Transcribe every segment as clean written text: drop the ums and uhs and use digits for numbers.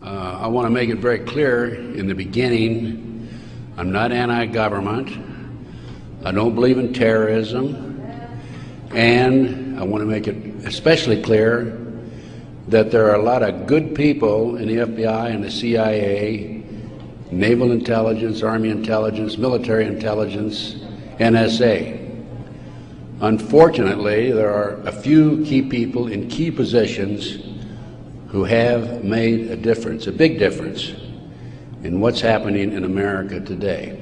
I want to make it very clear in the beginning, I'm not anti-government. I don't believe in terrorism. And I want to make it especially clear that there are a lot of good people in the FBI and the CIA, naval intelligence, army intelligence, military intelligence, NSA. Unfortunately, there are a few key people in key positions who have made a difference, a big difference, in what's happening in America today.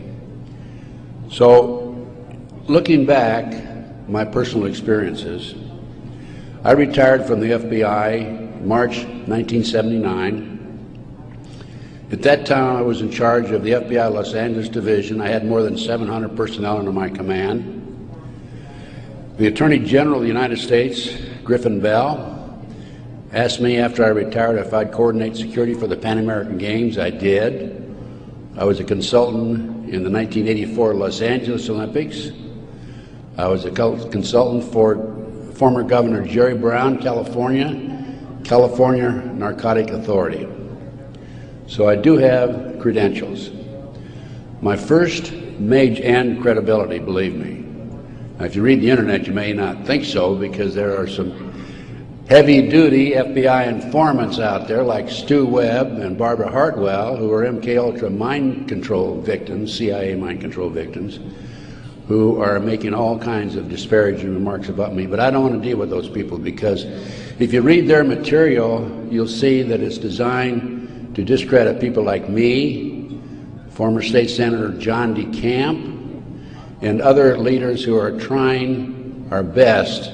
So, looking back, my personal experiences, I retired from the FBI March 1979. At that time, I was in charge of the FBI Los Angeles Division. I had more than 700 personnel under my command. The Attorney General of the United States, Griffin Bell, asked me after I retired if I'd coordinate security for the Pan American Games. I did. I was a consultant in the 1984 Los Angeles Olympics. I was a consultant for former Governor Jerry Brown, California Narcotic Authority. So I do have credentials. My first major, and credibility, believe me. Now, if you read the internet, you may not think so, because there are some heavy-duty FBI informants out there like Stu Webb and Barbara Hartwell, who are MKUltra mind control victims, CIA mind control victims, who are making all kinds of disparaging remarks about me. But I don't want to deal with those people, because if you read their material, you'll see that it's designed to discredit people like me, former State Senator John DeCamp, and other leaders who are trying our best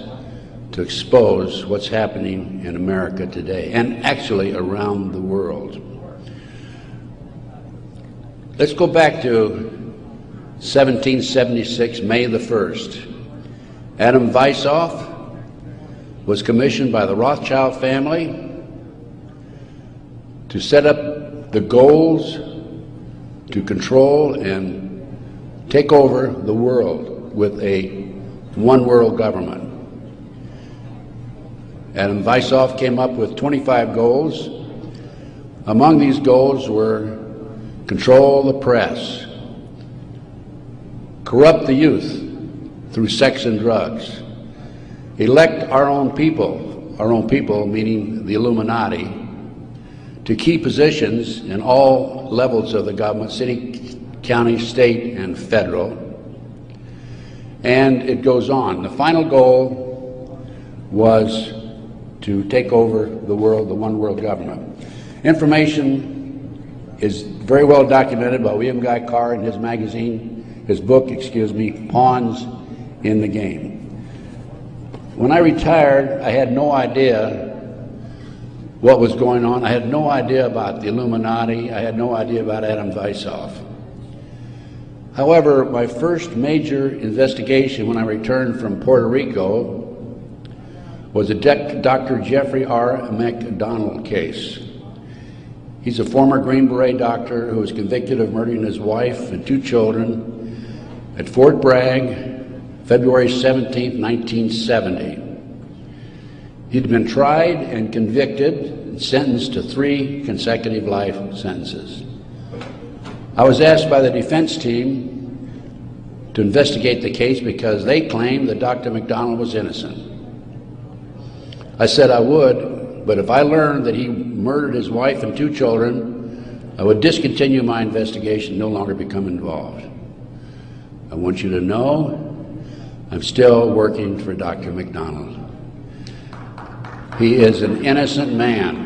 to expose what's happening in America today, and actually around the world. Let's go back to 1776, May the 1st. Adam Weishaupt was commissioned by the Rothschild family to set up the goals to control and take over the world with a one world government. Adam Weishaupt came up with 25 goals. Among these goals were control the press, corrupt the youth through sex and drugs, elect our own people meaning the Illuminati, to key positions in all levels of the government, city, county, state, and federal. And it goes on. The final goal was to take over the world, the one world government. Information is very well documented by William Guy Carr in his book, Pawns in the Game. When I retired, I had no idea what was going on. I had no idea about the Illuminati. I had no idea about Adam Weishaupt. However, my first major investigation when I returned from Puerto Rico was a Dr. Jeffrey R. McDonald case. He's a former Green Beret doctor who was convicted of murdering his wife and 2 children at Fort Bragg, February 17, 1970. He'd been tried and convicted and sentenced to 3 consecutive life sentences. I was asked by the defense team to investigate the case because they claimed that Dr. McDonald was innocent. I said I would, but if I learned that he murdered his wife and 2 children, I would discontinue my investigation, no longer become involved. I want you to know I'm still working for Dr. McDonald. He is an innocent man.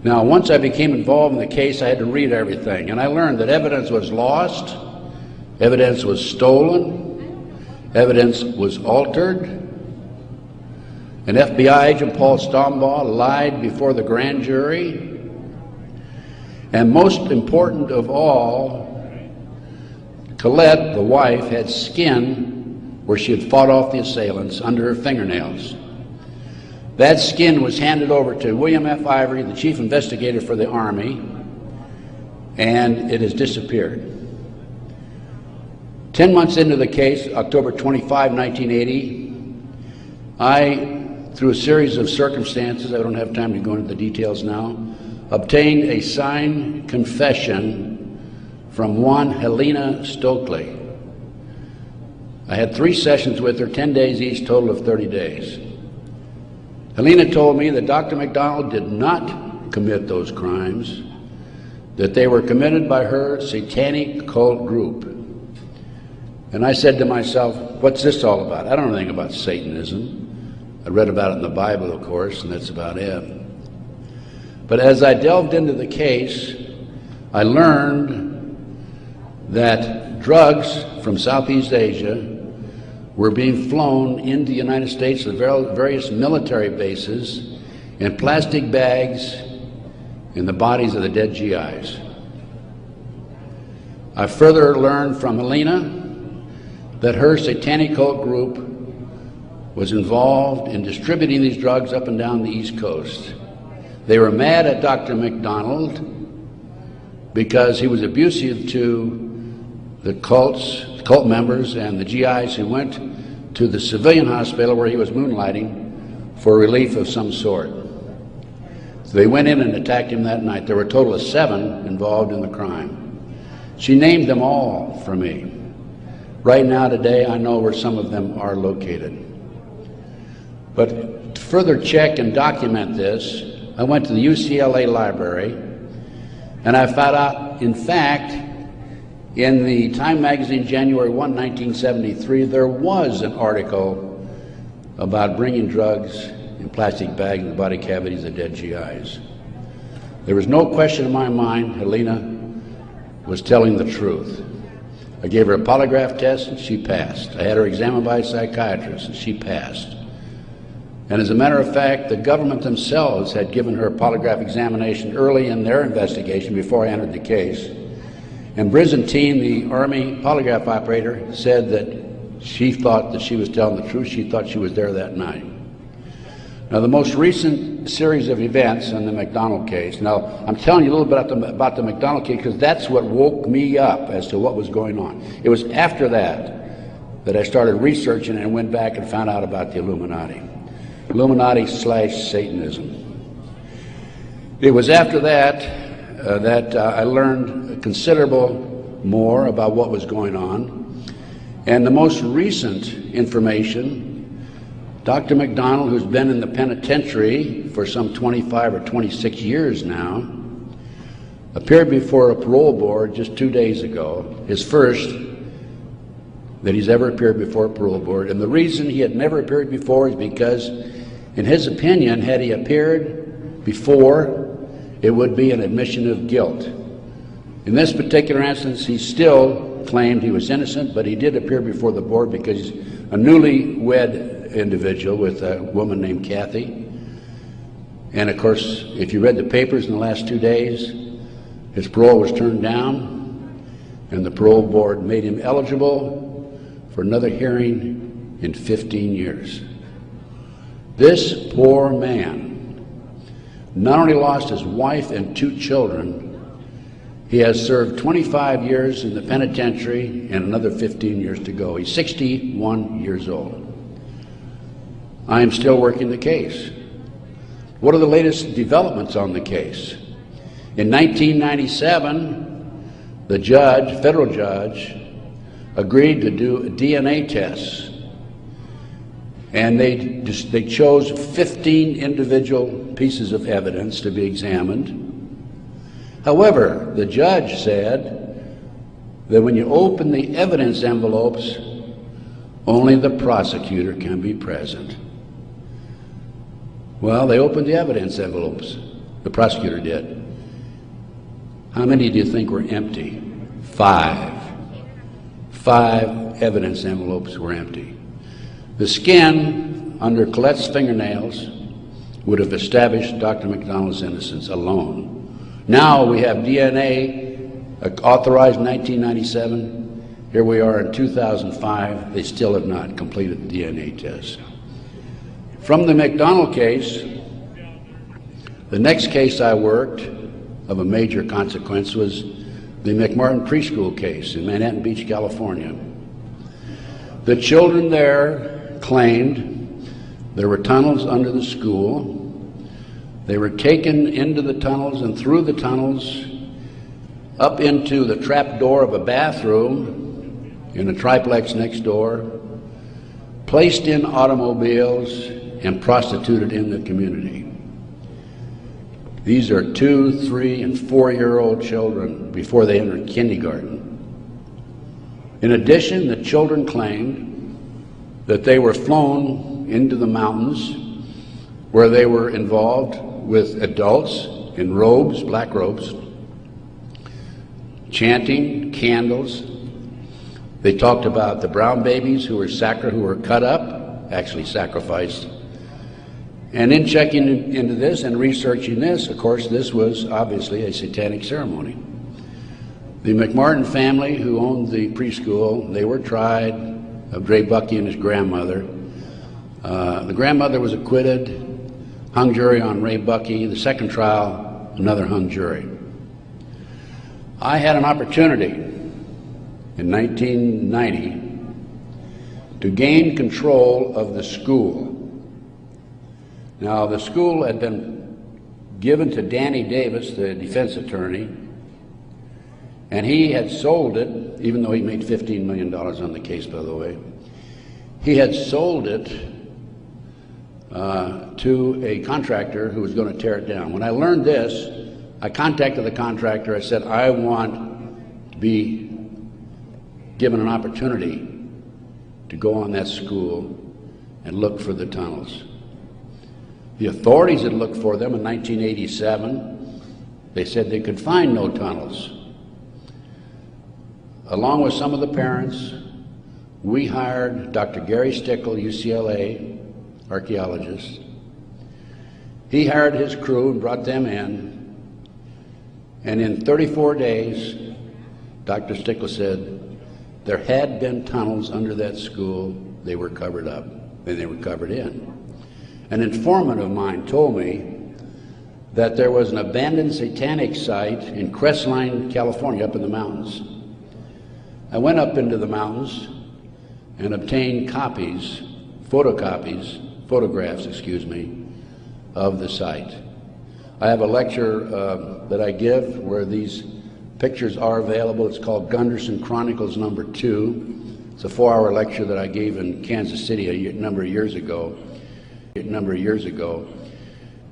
Now, once I became involved in the case, I had to read everything, and I learned that evidence was lost, evidence was stolen, evidence was altered. An FBI agent, Paul Stombaugh, lied before the grand jury. And most important of all, Colette, the wife, had skin where she had fought off the assailants under her fingernails. That skin was handed over to William F. Ivory, the chief investigator for the Army, and it has disappeared. 10 months into the case, October 25, 1980, I through a series of circumstances, I don't have time to go into the details now, obtained a signed confession from one Helena Stokely. I had 3 sessions with her, 10 days each, total of 30 days. Helena told me that Dr. McDonald did not commit those crimes, that they were committed by her satanic cult group. And I said to myself, what's this all about? I don't know anything about Satanism. I read about it in the Bible, of course, and that's about it. But as I delved into the case, I learned that drugs from Southeast Asia were being flown into the United States to various military bases in plastic bags in the bodies of the dead GIs. I further learned from Helena that her satanic cult group was involved in distributing these drugs up and down the East Coast. They were mad at Dr. McDonald because he was abusive to the cult members and the GIs who went to the civilian hospital where he was moonlighting for relief of some sort. So they went in and attacked him that night. There were a total of 7 involved in the crime. She named them all for me. Right now, today, I know where some of them are located. But to further check and document this, I went to the UCLA library, and I found out, in fact, in the Time magazine, January 1, 1973, there was an article about bringing drugs in plastic bags in the body cavities of dead GIs. There was no question in my mind Helena was telling the truth. I gave her a polygraph test, and she passed. I had her examined by a psychiatrist, and she passed. And as a matter of fact, the government themselves had given her a polygraph examination early in their investigation before I entered the case. And Byzantine, the Army polygraph operator, said that she thought that she was telling the truth. She thought she was there that night. Now, the most recent series of events in the McDonald case, now I'm telling you a little bit about the McDonald case because that's what woke me up as to what was going on. It was after that I started researching and went back and found out about the Illuminati/Satanism. It was after that I learned considerable more about what was going on. And the most recent information, Dr. McDonald, who's been in the penitentiary for some 25 or 26 years now, appeared before a parole board just 2 days ago, his first that he's ever appeared before a parole board. And the reason he had never appeared before is because, in his opinion, had he appeared before, it would be an admission of guilt. In this particular instance, he still claimed he was innocent, but he did appear before the board because he's a newlywed individual with a woman named Kathy. And of course, if you read the papers in the last 2 days, his parole was turned down, and the parole board made him eligible for another hearing in 15 years. This poor man not only lost his wife and 2 children, he has served 25 years in the penitentiary and another 15 years to go. He's 61 years old. I am still working the case. What are the latest developments on the case? In 1997, the judge, federal judge, agreed to do DNA tests. And they chose 15 individual pieces of evidence to be examined. However, the judge said that when you open the evidence envelopes, only the prosecutor can be present. Well, they opened the evidence envelopes. The prosecutor did. How many do you think were empty? 5. 5 evidence envelopes were empty. The skin under Colette's fingernails would have established Dr. McDonald's innocence alone. Now we have DNA authorized in 1997. Here we are in 2005. They still have not completed the DNA test. From the McDonald case, the next case I worked of a major consequence was the McMartin preschool case in Manhattan Beach, California. The children there claimed There were tunnels under the school. They were taken into the tunnels and through the tunnels up into the trap door of a bathroom in a triplex next door, placed in automobiles and prostituted in the community. These are 2-, 3-, and 4-year-old children before they entered kindergarten. In addition, the children claimed that they were flown into the mountains where they were involved with adults in robes, black robes, chanting, candles. They talked about the brown babies who were cut up, actually sacrificed. And in checking into this and researching this, of course, this was obviously a satanic ceremony. The McMartin family, who owned the preschool, they were tried of Ray Bucky and his grandmother. The grandmother was acquitted, hung jury on Ray Bucky. The second trial, another hung jury. I had an opportunity in 1990 to gain control of the school. Now, the school had been given to Danny Davis, the defense attorney, and he had sold it, even though he made $15 million on the case, by the way. He had sold it to a contractor who was going to tear it down. When I learned this, I contacted the contractor. I said, I want to be given an opportunity to go on that school and look for the tunnels. The authorities had looked for them in 1987. They said they could find no tunnels. Along with some of the parents, we hired Dr. Gary Stickle, UCLA archaeologist. He hired his crew and brought them in. And in 34 days, Dr. Stickle said there had been tunnels under that school. They were covered up, and they were covered in. An informant of mine told me that there was an abandoned satanic site in Crestline, California, up in the mountains. I went up into the mountains and obtained photographs, of the site. I have a lecture that I give where these pictures are available. It's called Gunderson Chronicles #2. It's a 4-hour lecture that I gave in Kansas City a number of years ago,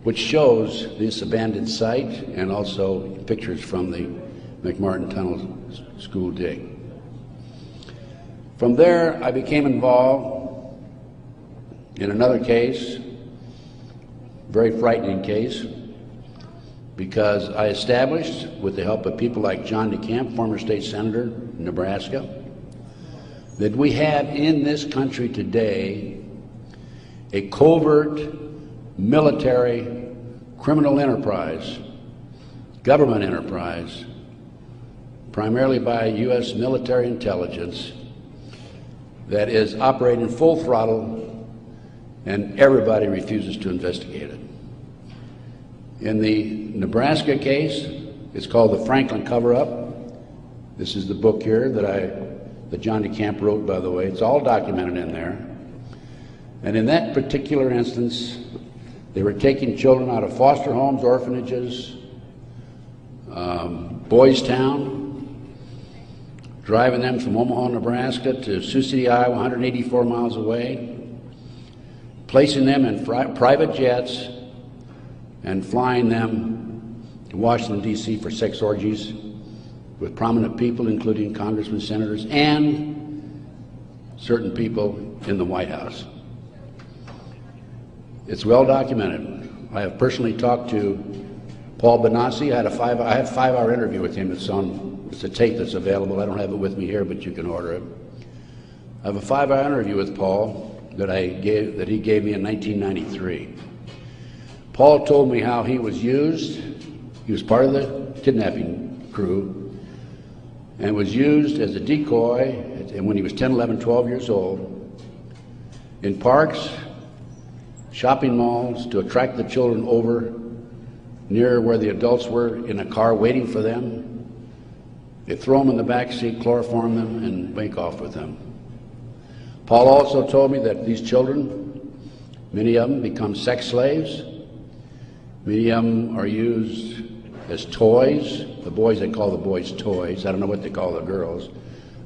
which shows this abandoned site and also pictures from the McMartin Tunnel school dig. From there, I became involved in another case, very frightening case, because I established, with the help of people like John DeCamp, former state senator in Nebraska, that we have in this country today a covert military criminal enterprise, government enterprise, primarily by U.S. military intelligence, that is operating full throttle, and everybody refuses to investigate it. In the Nebraska case, it's called the Franklin Cover-Up. This is the book here that John DeCamp wrote, by the way. It's all documented in there. And in that particular instance, they were taking children out of foster homes, orphanages, Boys Town, driving them from Omaha, Nebraska to Sioux City, Iowa, 184 miles away, placing them in private jets and flying them to Washington, D.C. for sex orgies with prominent people, including congressmen, senators, and certain people in the White House. It's well documented. I have personally talked to Paul Benassi. I had a 5-hour interview with him. It's a tape that's available. I don't have it with me here, but you can order it. I have a 5-hour interview with Paul that he gave me in 1993. Paul told me how he was used. He was part of the kidnapping crew and was used as a decoy when he was 10, 11, 12 years old in parks, shopping malls, to attract the children over near where the adults were in a car waiting for them. They throw them in the back seat, chloroform them, and make off with them. Paul also told me that these children Many of them become sex slaves. Many of them are used as toys. The boys, they call the boys toys. I don't know what they call the girls.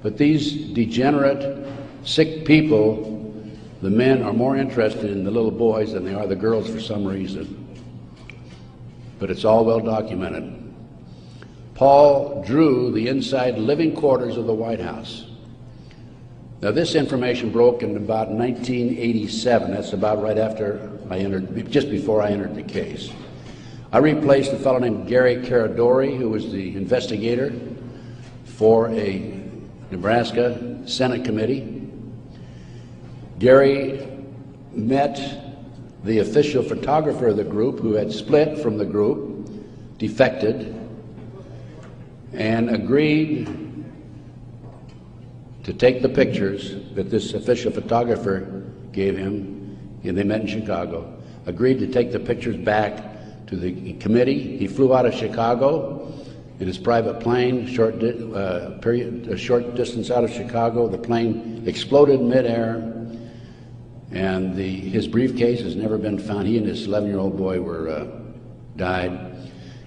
But these degenerate, sick people, the men are more interested in the little boys than they are the girls for some reason. But it's all well documented. Paul drew the inside living quarters of the White House. Now, this information broke in about 1987. That's about right after I entered, just before I entered the case. I replaced a fellow named Gary Caradori, who was the investigator for a Nebraska Senate committee. Gary met the official photographer of the group, who had split from the group, defected, and agreed to take the pictures that this official photographer gave him, and they met in Chicago, agreed to take the pictures back to the committee. He flew out of Chicago in his private plane, a short distance out of Chicago. The plane exploded in midair, and his briefcase has never been found. He and his 11-year-old boy died.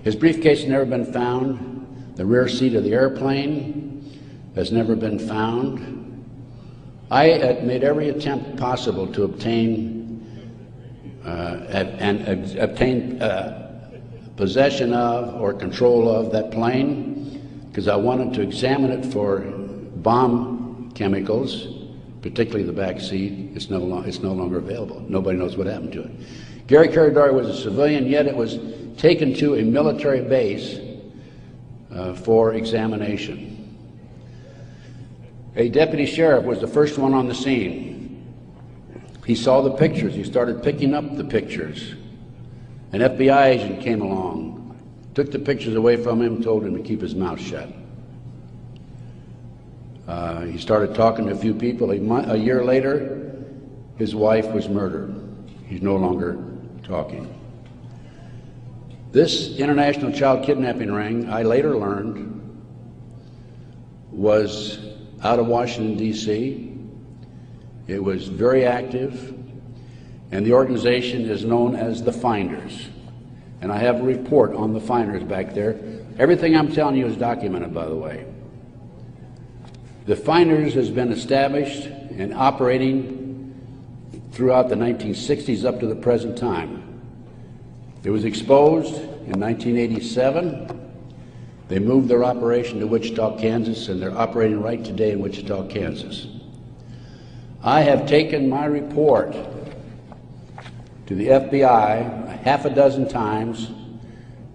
His briefcase has never been found. The rear seat of the airplane has never been found. I made every attempt possible to obtain possession of or control of that plane, because I wanted to examine it for bomb chemicals, particularly the back seat. It's no longer available. Nobody knows what happened to it. Gary Caradori was a civilian, yet it was taken to a military base for examination. A deputy sheriff was the first one on the scene. He saw the pictures. He started picking up the pictures. An FBI agent came along, took the pictures away from him, told him to keep his mouth shut. He started talking to a few people. A year later, his wife was murdered. He's no longer talking. This international child kidnapping ring, I later learned, was out of Washington, D.C. It was very active, and the organization is known as the Finders. And I have a report on the Finders back there. Everything I'm telling you is documented, by the way. The Finders has been established and operating throughout the 1960s up to the present time. It was exposed in 1987. They moved their operation to Wichita, Kansas, and they're operating right today in Wichita, Kansas. I have taken my report to the FBI half a dozen times,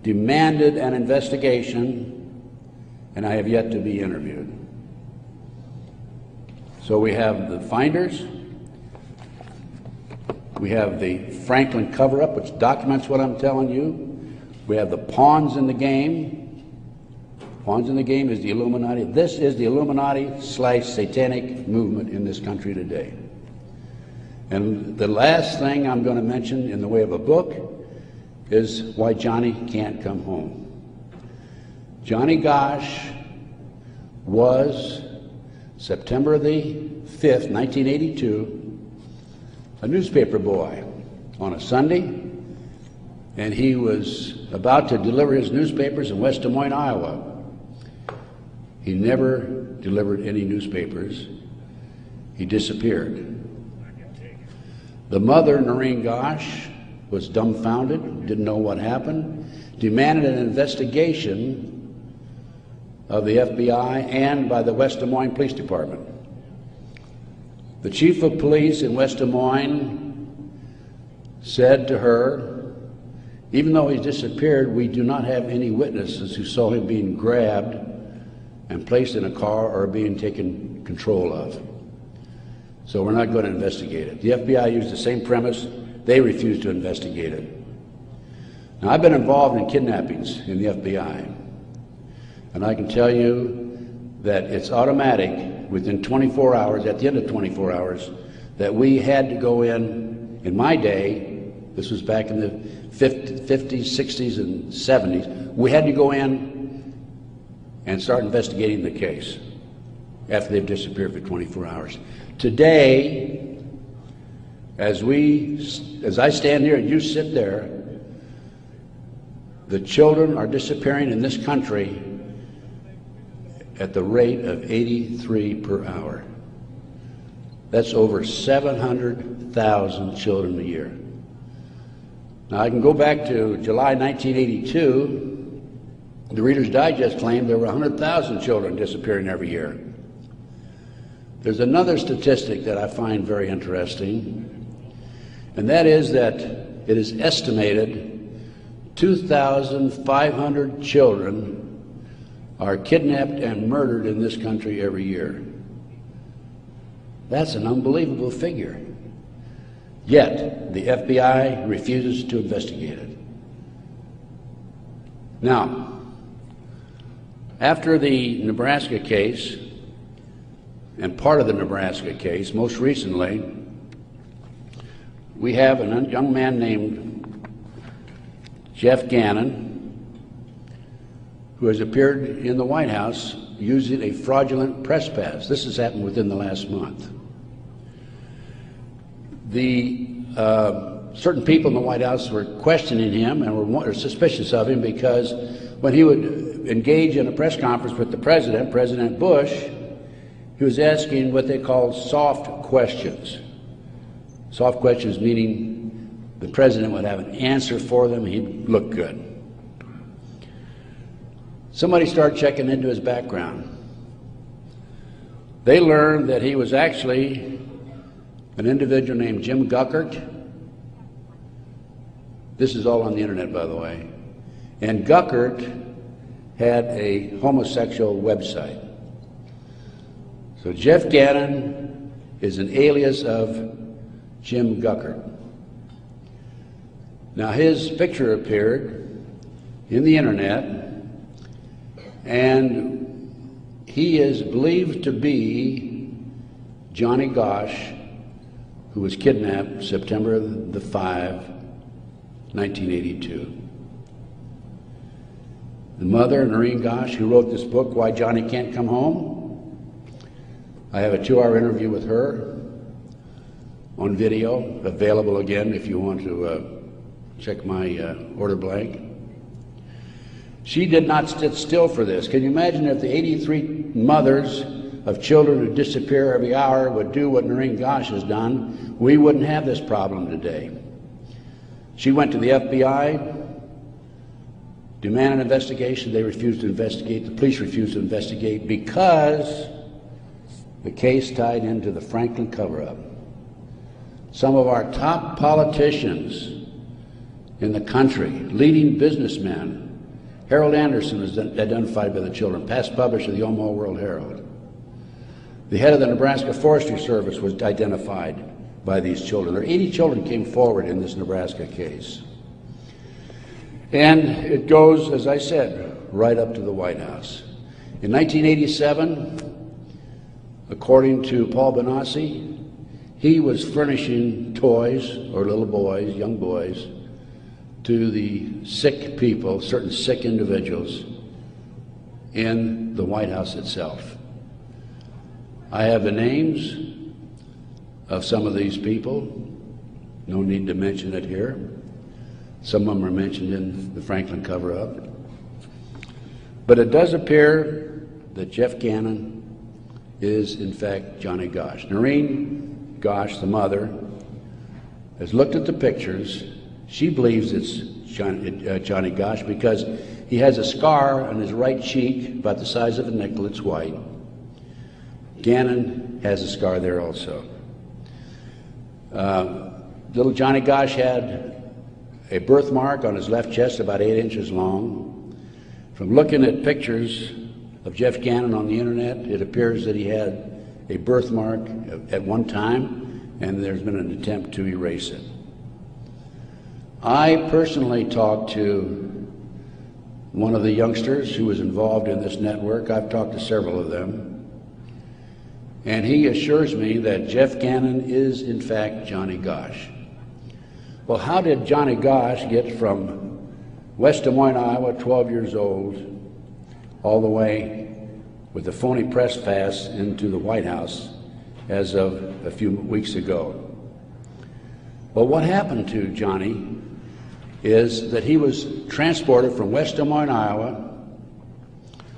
demanded an investigation, and I have yet to be interviewed. So we have the Finders, we have the Franklin cover-up, which documents what I'm telling you. We have the pawns in the game. Pawns in the game is the Illuminati. This is the Illuminati/satanic movement in this country today. And the last thing I'm going to mention in the way of a book is why Johnny can't come home. Johnny Gosch was, September the 5th, 1982, a newspaper boy on a Sunday, and he was about to deliver his newspapers in West Des Moines, Iowa. He never delivered any newspapers. He disappeared. The mother, Noreen Gosch, was dumbfounded, didn't know what happened, demanded an investigation of the FBI and by the West Des Moines Police Department. The chief of police in West Des Moines said to her, even though he disappeared, we do not have any witnesses who saw him being grabbed and placed in a car or being taken control of. So we're not going to investigate it. The FBI used the same premise. They refused to investigate it. Now, I've been involved in kidnappings in the FBI, and I can tell you that it's automatic within 24 hours, at the end of 24 hours, that we had to go in my day, this was back in the 50s, 60s, and 70s, we had to go in and start investigating the case after they've disappeared for 24 hours. Today, As I stand here and you sit there, the children are disappearing in this country at the rate of 83 per hour. That's over 700,000 children a year. Now, I can go back to July 1982. The Reader's Digest claimed there were 100,000 children disappearing every year. There's another statistic that I find very interesting, and that is that it is estimated 2,500 children are kidnapped and murdered in this country every year. That's an unbelievable figure. Yet, the FBI refuses to investigate it. Now, after the Nebraska case, and part of the Nebraska case, most recently, we have a young man named Jeff Gannon, who has appeared in the White House using a fraudulent press pass. This has happened within the last month. Certain people in the White House were questioning him and were suspicious of him because when he would engage in a press conference with the president, President Bush, he was asking what they called soft questions. Soft questions meaning the president would have an answer for them, he'd look good. Somebody started checking into his background. They learned that he was actually an individual named Jim Guckert. This is all on the internet, by the way. And Guckert had a homosexual website. So Jeff Gannon is an alias of Jim Guckert. Now his picture appeared in the internet, and he is believed to be Johnny Gosch, who was kidnapped September 5, 1982. The mother, Noreen Gosch, who wrote this book, Why Johnny Can't Come Home, I have a 2-hour interview with her on video, available again if you want to check my order blank. She did not sit still for this. Can you imagine if the 83 mothers of children who disappear every hour would do what Noreen Gosch has done? We wouldn't have this problem today. She went to the FBI, demanded an investigation. They refused to investigate. The police refused to investigate because the case tied into the Franklin cover-up. Some of our top politicians in the country, leading businessmen, Harold Anderson was identified by the children, past publisher of the Omaha World Herald. The head of the Nebraska Forestry Service was identified by these children. There are 80 children came forward in this Nebraska case. And it goes, as I said, right up to the White House. In 1987, according to Paul Benassi, he was furnishing toys, or little boys, young boys, to the sick people, certain sick individuals, in the White House itself. I have the names of some of these people. No need to mention it here. Some of them are mentioned in the Franklin cover-up. But it does appear that Jeff Gannon is, in fact, Johnny Gosch. Noreen Gosch, the mother, has looked at the pictures. She believes it's Johnny Gosch because he has a scar on his right cheek about the size of a nickel. It's white. Gannon has a scar there also. Little Johnny Gosch had a birthmark on his left chest about 8 inches long. From looking at pictures of Jeff Gannon on the internet, it appears that he had a birthmark at one time, and there's been an attempt to erase it. I personally talked to one of the youngsters who was involved in this network. I've talked to several of them. And he assures me that Jeff Gannon is, in fact, Johnny Gosch. Well, how did Johnny Gosch get from West Des Moines, Iowa, 12 years old, all the way with a phony press pass into the White House as of a few weeks ago? Well, what happened to Johnny is that he was transported from West Des Moines, Iowa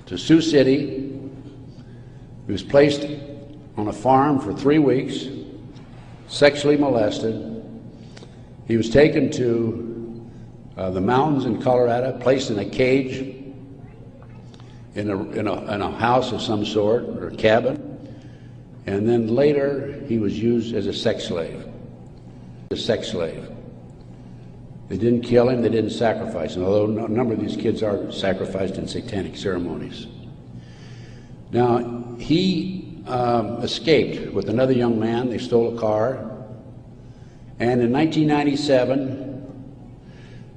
to Sioux City. He was placed on a farm for 3 weeks, sexually molested. He was taken to the mountains in Colorado, placed in a cage in a house of some sort, or a cabin, and then later he was used as a sex slave. They didn't kill him, they didn't sacrifice him, although a number of these kids are sacrificed in satanic ceremonies. Now, he escaped with another young man. They stole a car, and in 1997,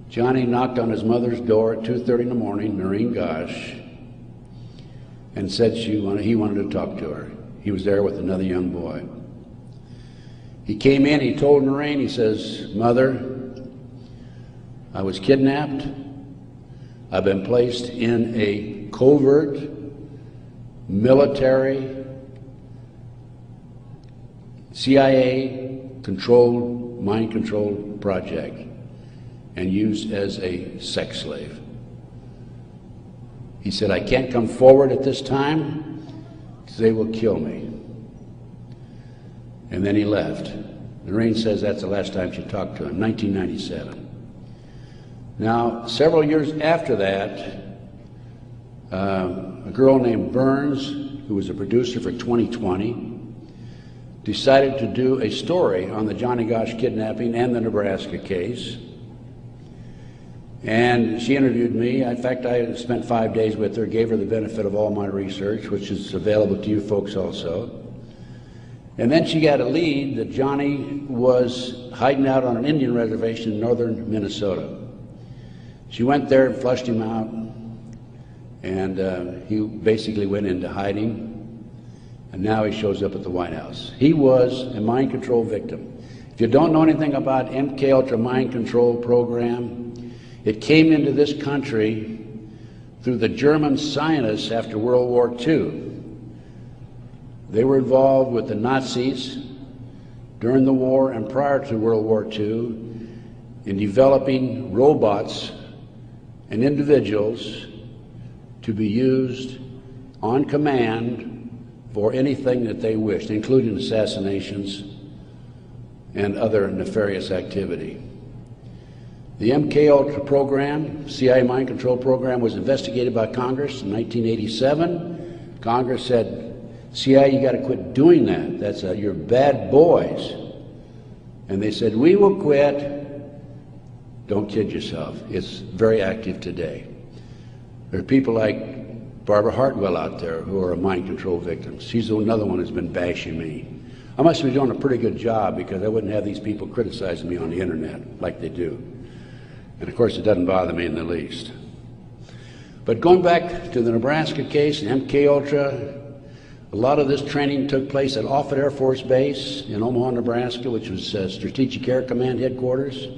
Johnny knocked on his mother's door at 2:30 in the morning, Noreen Gosh, and said he wanted to talk to her. He was there with another young boy. He came in, he told Noreen, he says, "Mother, I was kidnapped. I've been placed in a covert military CIA-controlled, mind-controlled project and used as a sex slave." He said, "I can't come forward at this time because they will kill me." And then he left. Noreen says that's the last time she talked to him, 1997. Now, several years after that, a girl named Burns, who was a producer for 2020, decided to do a story on the Johnny Gosch kidnapping and the Nebraska case. And she interviewed me. In fact, I spent 5 days with her, gave her the benefit of all my research, which is available to you folks also. And then she got a lead that Johnny was hiding out on an Indian reservation in northern Minnesota. She went there and flushed him out, and he basically went into hiding, and now he shows up at the White House. He was a mind control victim. If you don't know anything about MKUltra mind control program, it came into this country through the German scientists after World War II. They were involved with the Nazis during the war and prior to World War II in developing robots and individuals to be used on command for anything that they wished, including assassinations and other nefarious activity. The MKUltra program, CIA mind control program, was investigated by Congress in 1987. Congress said, CIA, you got to quit doing that. You're bad boys. And they said, we will quit. Don't kid yourself. It's very active today. There are people like Barbara Hartwell out there who are mind control victims. She's another one who's been bashing me. I must be doing a pretty good job because I wouldn't have these people criticizing me on the internet like they do. And of course, it doesn't bother me in the least. But going back to the Nebraska case and MKUltra, a lot of this training took place at Offutt Air Force Base in Omaha, Nebraska, which was Strategic Air Command headquarters.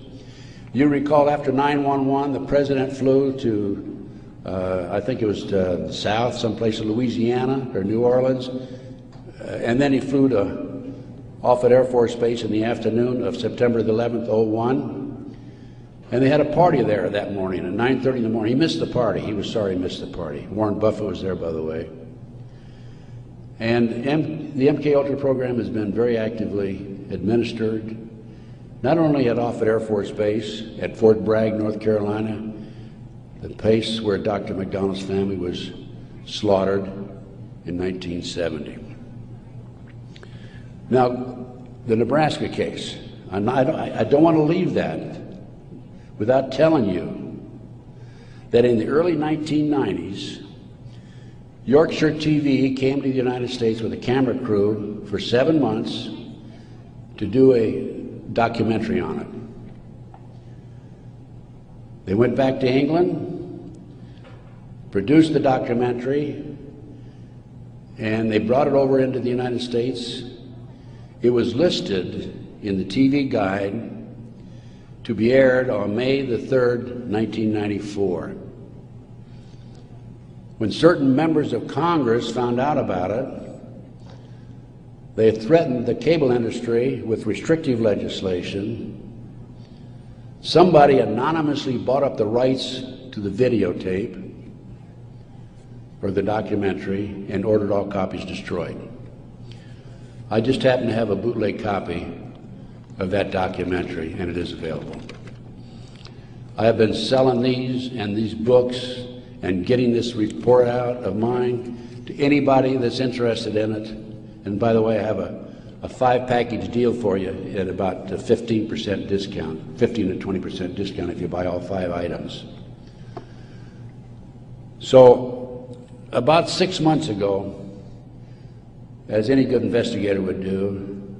You recall after 9/11, the president flew to, I think it was to the south, someplace in Louisiana or New Orleans, and then he flew to Offutt Air Force Base in the afternoon of September the 11th, 2001, and they had a party there that morning at 9:30 in the morning. He missed the party. He was sorry he missed the party. Warren Buffett was there, by the way. And the MKUltra program has been very actively administered, not only at Offutt Air Force Base, at Fort Bragg, North Carolina, the place where Dr. McDonald's family was slaughtered in 1970. Now, the Nebraska case, I don't want to leave that without telling you that in the early 1990s, Yorkshire TV came to the United States with a camera crew for 7 months to do a documentary on it. They went back to England, produced the documentary, and they brought it over into the United States. It was listed in the TV guide to be aired on May the 3rd, 1994. When certain members of Congress found out about it, they threatened the cable industry with restrictive legislation Somebody anonymously bought up the rights to the videotape or the documentary and ordered all copies destroyed. I just happen to have a bootleg copy of that documentary, and it is available. I have been selling these and these books and getting this report out of mine to anybody that's interested in it. And by the way, I have a 5-package deal for you at about a 15% discount, 15 to 20% discount if you buy all 5 items. So about 6 months ago, as any good investigator would do,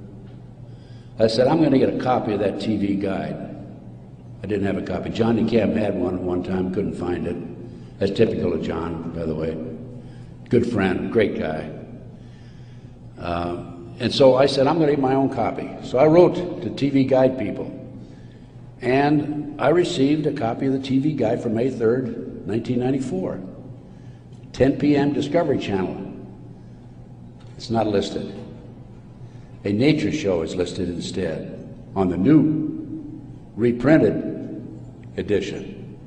I said, I'm going to get a copy of that TV guide. I didn't have a copy. John DeCamp had one at one time, couldn't find it. That's typical of John, by the way. Good friend, great guy. And so I said, I'm going to get my own copy. So I wrote to TV Guide people, and I received a copy of the TV Guide for May 3rd, 1994. 10 p.m. Discovery Channel. It's not listed. A nature show is listed instead on the new reprinted edition.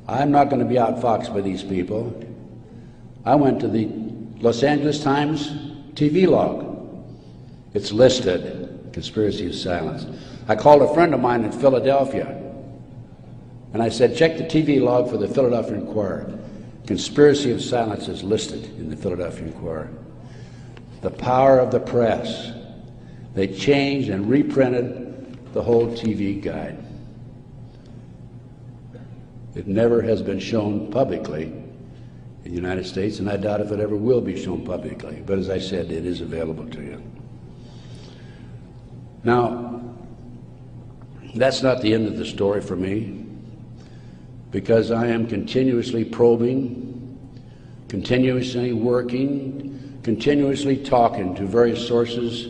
I'm not going to be outfoxed by these people. I went to the Los Angeles Times TV log. It's listed, Conspiracy of Silence. I called a friend of mine in Philadelphia, and I said, check the TV log for the Philadelphia Inquirer. Conspiracy of Silence is listed in the Philadelphia Inquirer. The power of the press. They changed and reprinted the whole TV guide. It never has been shown publicly in the United States, and I doubt if it ever will be shown publicly. But as I said, it is available to you. Now, that's not the end of the story for me, because I am continuously probing, continuously working, continuously talking to various sources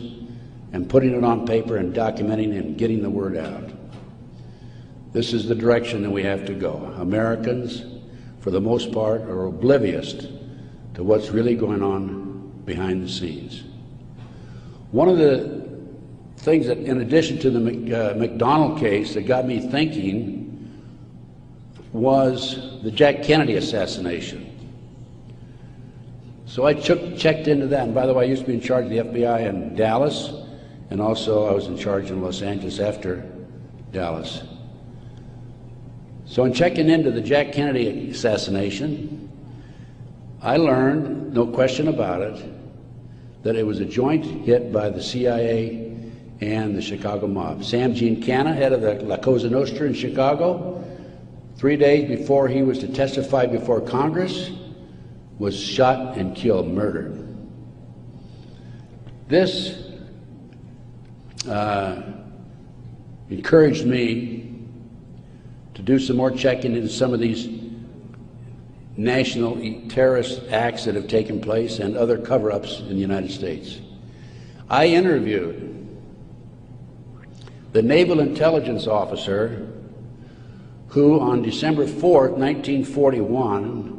and putting it on paper and documenting and getting the word out. This is the direction that we have to go. Americans, for the most part, are oblivious to what's really going on behind the scenes. One of the things that, in addition to the McDonald case, that got me thinking was the Jack Kennedy assassination. So I checked into that, and by the way, I used to be in charge of the FBI in Dallas, and also I was in charge in Los Angeles after Dallas. So in checking into the Jack Kennedy assassination, I learned, no question about it, that it was a joint hit by the CIA and the Chicago mob. Sam Giancana, head of the La Cosa Nostra in Chicago, 3 days before he was to testify before Congress, was shot and killed, murdered. This encouraged me to do some more checking into some of these national terrorist acts that have taken place and other cover-ups in the United States. I interviewed the naval intelligence officer who on December 4th, 1941,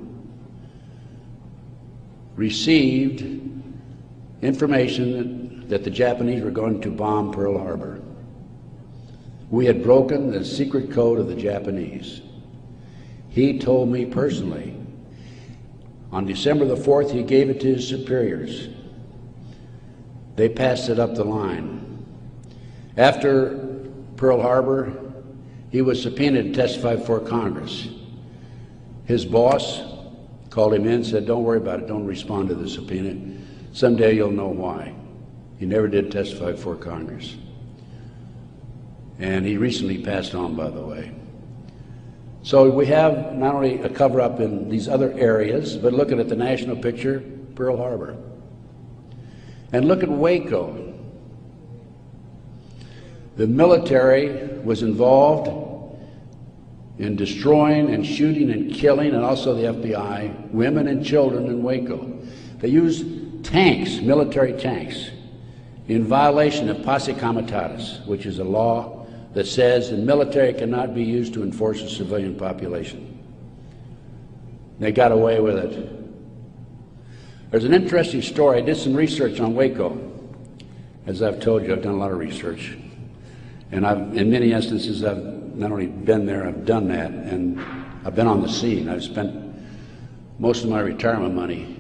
received information that the Japanese were going to bomb Pearl Harbor. We had broken the secret code of the Japanese. He told me personally, on December the 4th, he gave it to his superiors. They passed it up the line. After Pearl Harbor, he was subpoenaed to testify before Congress. His boss called him in and said, don't worry about it, don't respond to the subpoena. Someday you'll know why. He never did testify before Congress. And he recently passed on, by the way. So we have not only a cover-up in these other areas, but looking at the national picture, Pearl Harbor. And look at Waco. The military was involved in destroying and shooting and killing, and also the FBI, women and children in Waco. They used tanks, military tanks, in violation of posse comitatus, which is a law that says the military cannot be used to enforce a civilian population. They got away with it. There's an interesting story. I did some research on Waco. As I've told you, I've done a lot of research. And in many instances, I've not only been there, I've done that, and I've been on the scene. I've spent most of my retirement money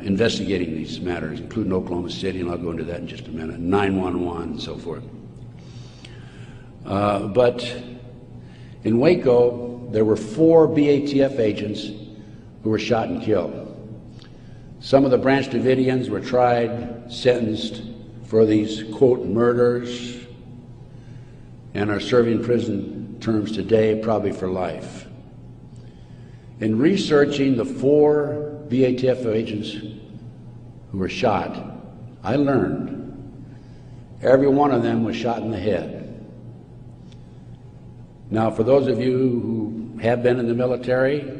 investigating these matters, including Oklahoma City, and I'll go into that in just a minute, 911 and so forth. But in Waco, there were 4 BATF agents who were shot and killed. Some of the Branch Davidians were tried, sentenced for these, quote, murders, and are serving prison terms today, probably for life. In researching the 4 BATF agents who were shot, I learned every one of them was shot in the head. Now, for those of you who have been in the military,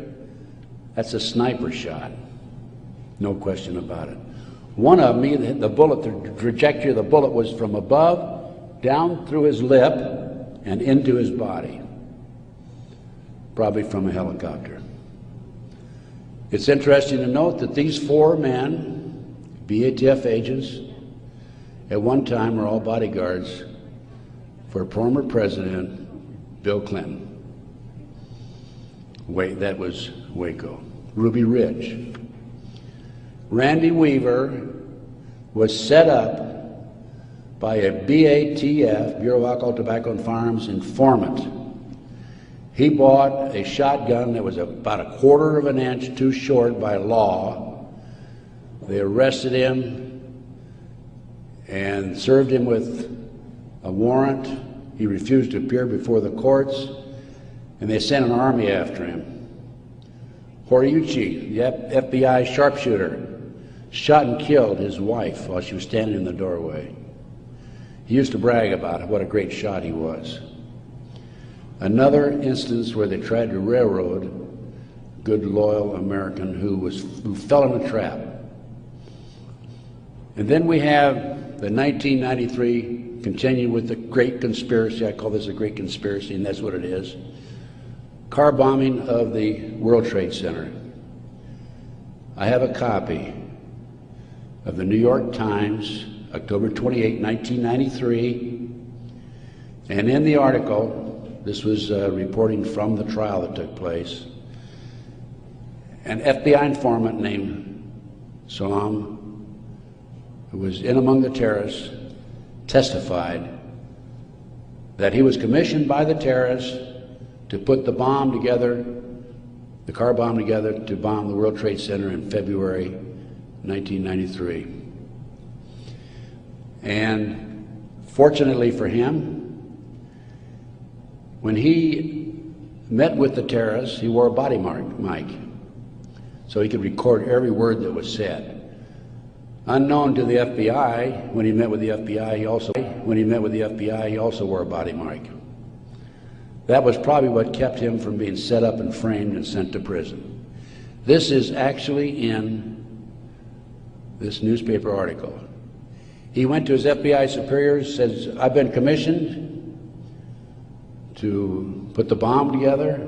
that's a sniper shot, no question about it. One of them, the bullet, the trajectory of the bullet was from above, down through his lip, and into his body, probably from a helicopter. It's interesting to note that these 4 men, BATF agents, at one time were all bodyguards for former President Bill Clinton. That was Waco. Ruby Ridge. Randy Weaver was set up by a BATF, Bureau of Alcohol, Tobacco, and Firearms, informant. He bought a shotgun that was about 1/4 of an inch too short by law. They arrested him and served him with a warrant. He refused to appear before the courts, and they sent an army after him. Horiuchi, the FBI sharpshooter, shot and killed his wife while she was standing in the doorway. He used to brag about what a great shot he was. Another instance where they tried to railroad a good, loyal American who fell in a trap. And then we have the 1993, continue with the great conspiracy. I call this a great conspiracy, and that's what it is. Car bombing of the World Trade Center. I have a copy of the New York Times, October 28, 1993, and in the article, this was reporting from the trial that took place, an FBI informant named Salam, who was in among the terrorists, testified that he was commissioned by the terrorists to put the bomb together, the car bomb together, to bomb the World Trade Center in February 1993. And fortunately for him, when he met with the terrorists, he wore a body mic, so he could record every word that was said. Unknown to the FBI, when he met with the FBI, he also wore a body mic. That was probably what kept him from being set up and framed and sent to prison. This is actually in this newspaper article. He went to his FBI superiors, says, "I've been commissioned to put the bomb together.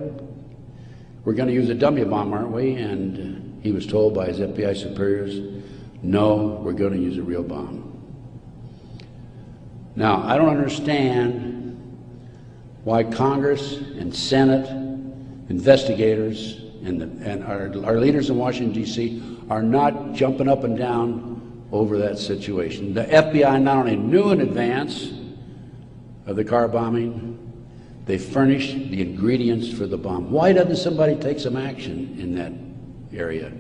We're going to use a dummy bomb, aren't we?" And he was told by his FBI superiors, "No, we're going to use a real bomb." Now, I don't understand why Congress and Senate, investigators, and our leaders in Washington, D.C. are not jumping up and down over that situation. The FBI not only knew in advance of the car bombing, they furnished the ingredients for the bomb. Why doesn't somebody take some action in that area?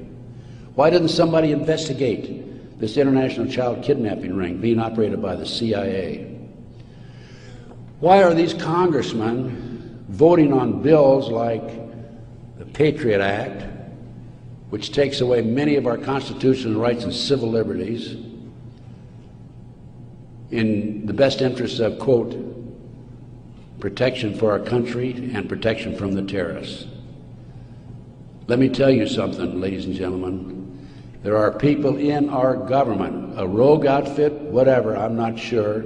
Why doesn't somebody investigate this international child kidnapping ring being operated by the CIA? Why are these congressmen voting on bills like the Patriot Act, which takes away many of our constitutional rights and civil liberties in the best interests of, quote, protection for our country and protection from the terrorists? Let me tell you something, ladies and gentlemen. There are people in our government, a rogue outfit, whatever, I'm not sure,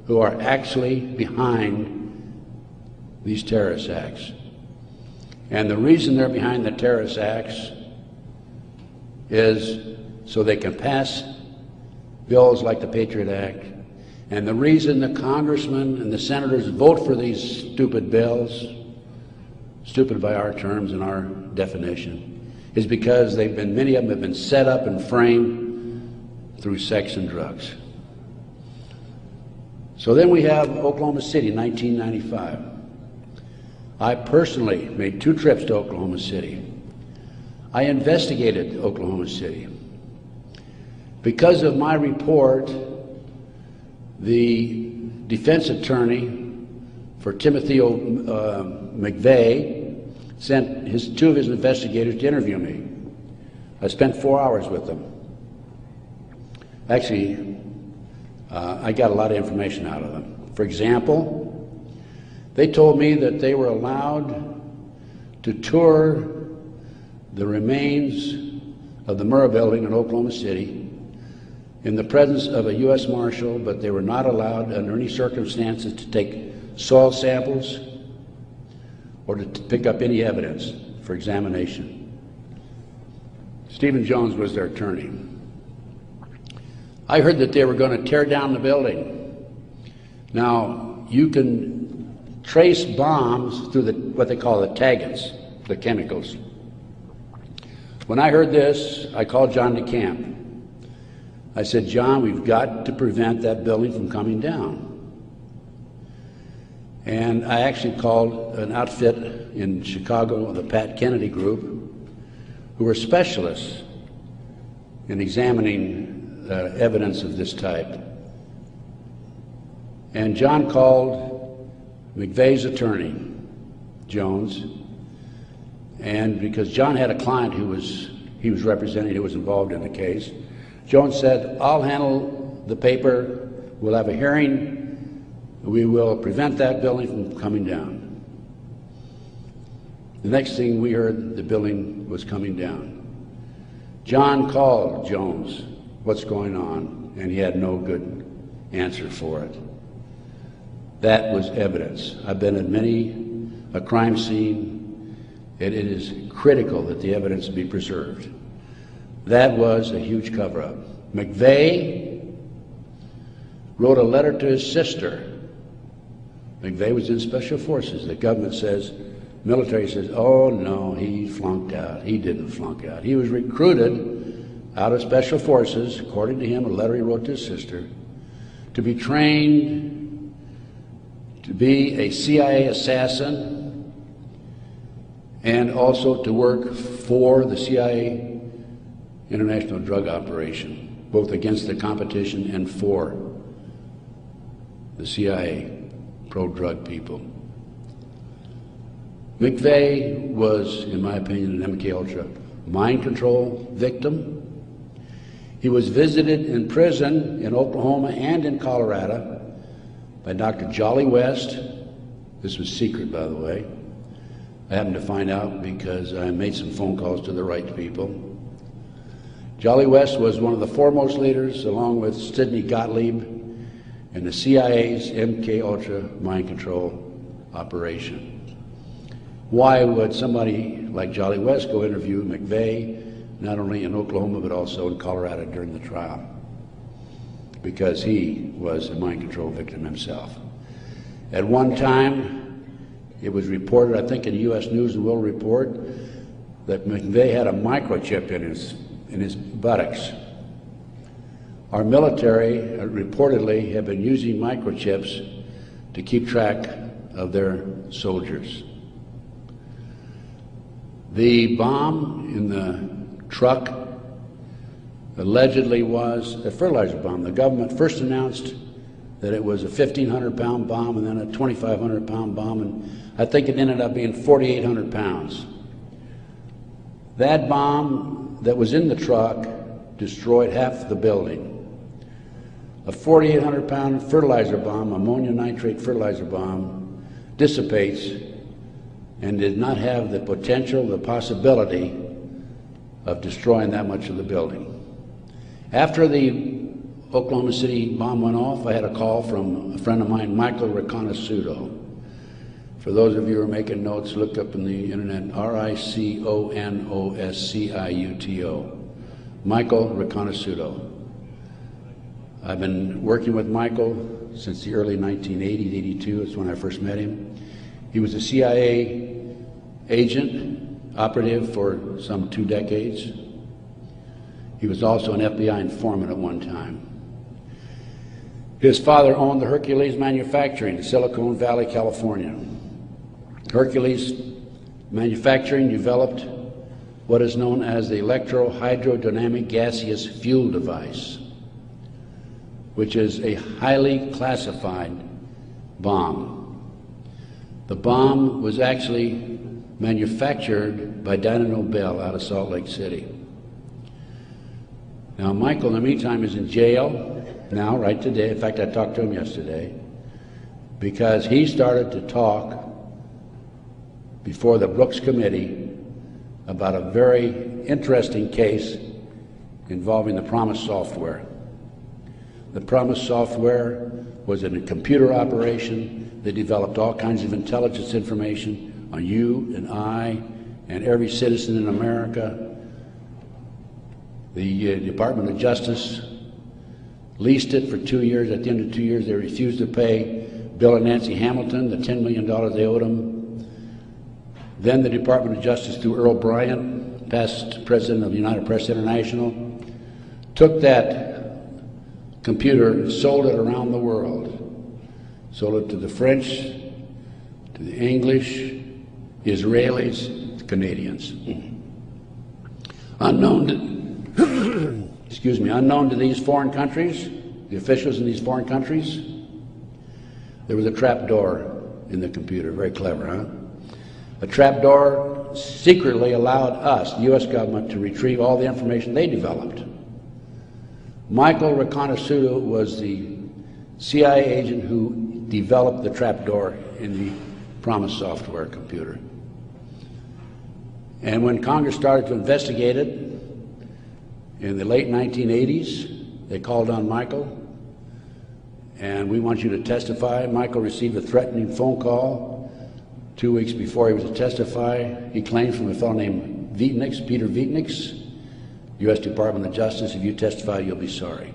who are actually behind these terrorist acts. And the reason they're behind the terrorist acts is so they can pass bills like the Patriot Act And the reason the congressmen and the senators vote for these stupid bills, stupid by our terms and our definition, is because many of them have been set up and framed through sex and drugs. So then we have Oklahoma City, 1995. I personally made 2 trips to Oklahoma City. I investigated Oklahoma City. Because of my report, the defense attorney for Timothy McVeigh sent 2 of his investigators to interview me. I spent 4 hours with them. Actually, I got a lot of information out of them. For example, they told me that they were allowed to tour the remains of the Murrah building in Oklahoma City in the presence of a U.S. Marshal, but they were not allowed under any circumstances to take soil samples or to pick up any evidence for examination. Stephen Jones was their attorney. I heard that they were going to tear down the building. Now, you can trace bombs through what they call the taggants, the chemicals. When I heard this, I called John DeCamp. I said, John, we've got to prevent that building from coming down. And I actually called an outfit in Chicago, the Pat Kennedy Group, who were specialists in examining evidence of this type. And John called McVeigh's attorney, Jones, and because John had a client he was representing who was involved in the case, Jones said, I'll handle the paper, we'll have a hearing, we will prevent that building from coming down. The next thing we heard, the building was coming down. John called Jones, what's going on? And he had no good answer for it. That was evidence. I've been at many a crime scene, and it is critical that the evidence be preserved. That was a huge cover-up. McVeigh wrote a letter to his sister. McVeigh was in Special Forces. The government says, military says, oh no, he flunked out. He didn't flunk out. He was recruited out of Special Forces, according to him, a letter he wrote to his sister, to be trained to be a CIA assassin and also to work for the CIA international drug operation, both against the competition and for the CIA pro-drug people. McVeigh was, in my opinion, an MK-Ultra mind control victim. He was visited in prison in Oklahoma and in Colorado by Dr. Jolly West. This was secret, by the way. I happened to find out because I made some phone calls to the right people. Jolly West was one of the foremost leaders, along with Sidney Gottlieb, in the CIA's MK-Ultra mind control operation. Why would somebody like Jolly West go interview McVeigh, not only in Oklahoma but also in Colorado during the trial? Because he was a mind control victim himself. At one time, it was reported, I think in the U.S. News and World Report, that McVeigh had a microchip in his buttocks. Our military reportedly have been using microchips to keep track of their soldiers. The bomb in the truck allegedly was a fertilizer bomb. The government first announced that it was a 1,500-pound bomb and then a 2,500-pound bomb, and I think it ended up being 4,800 pounds. That bomb that was in the truck destroyed half the building. A 4,800-pound fertilizer bomb, ammonia nitrate fertilizer bomb, dissipates and did not have the potential, the possibility of destroying that much of the building. After the Oklahoma City bomb went off, I had a call from a friend of mine, Michael Riconosciuto. For those of you who are making notes, look up in the internet, R-I-C-O-N-O-S-C-I-U-T-O. Michael Riconosciuto. I've been working with Michael since the early 1980s, 82 is when I first met him. He was a CIA agent, operative for some 2 decades. He was also an FBI informant at one time. His father owned the Hercules Manufacturing in Silicon Valley, California. Hercules Manufacturing developed what is known as the electro-hydrodynamic gaseous fuel device, which is a highly classified bomb. The bomb was actually manufactured by Dyna Nobel out of Salt Lake City. Now, Michael, in the meantime, is in jail now, right today. In fact, I talked to him yesterday because he started to talk before the Brooks Committee about a very interesting case involving the Promise software. The Promise software was in a computer operation that developed all kinds of intelligence information on you and I and every citizen in America. The Department of Justice leased it for 2 years. At the end of 2 years, they refused to pay Bill and Nancy Hamilton the $10 million they owed them. Then the Department of Justice, through Earl Bryant, past president of United Press International, took that computer and sold it around the world. Sold it to the French, to the English, Israelis, the Canadians. Unknown to these foreign countries, the officials in these foreign countries, there was a trap door in the computer. Very clever, huh? A trap door secretly allowed us, the U.S. government, to retrieve all the information they developed. Michael Reconnaissance was the CIA agent who developed the trap door in the Promise software computer. And when Congress started to investigate it, in the late 1980s, they called on Michael, and we want you to testify. Michael received a threatening phone call 2 weeks before he was to testify. He claimed from a fellow named Vietnix, Peter Vietnix, U.S. Department of Justice, if you testify, you'll be sorry.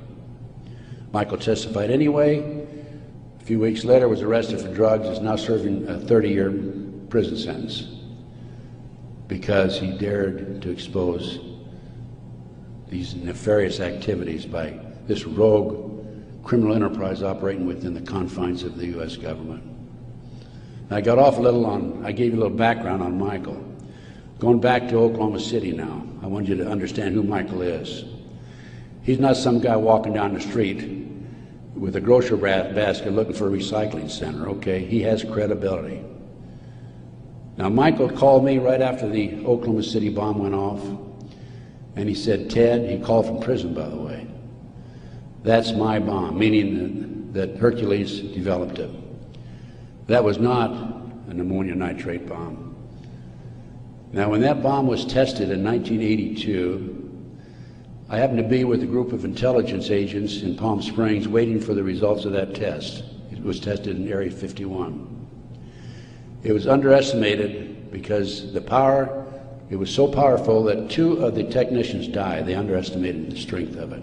Michael testified anyway. A few weeks later, was arrested for drugs, is now serving a 30-year prison sentence because he dared to expose these nefarious activities by this rogue criminal enterprise operating within the confines of the U.S. government. Now, I got off a little on, I gave you a little background on Michael. Going back to Oklahoma City now, I want you to understand who Michael is. He's not some guy walking down the street with a grocery basket looking for a recycling center, okay? He has credibility. Now, Michael called me right after the Oklahoma City bomb went off, and he said, Ted, he called from prison, by the way, that's my bomb, meaning that Hercules developed it. That was not an ammonium nitrate bomb. Now, when that bomb was tested in 1982, I happened to be with a group of intelligence agents in Palm Springs waiting for the results of that test. It was tested in Area 51. It was underestimated because the power, it was so powerful that 2 of the technicians died. They underestimated the strength of it.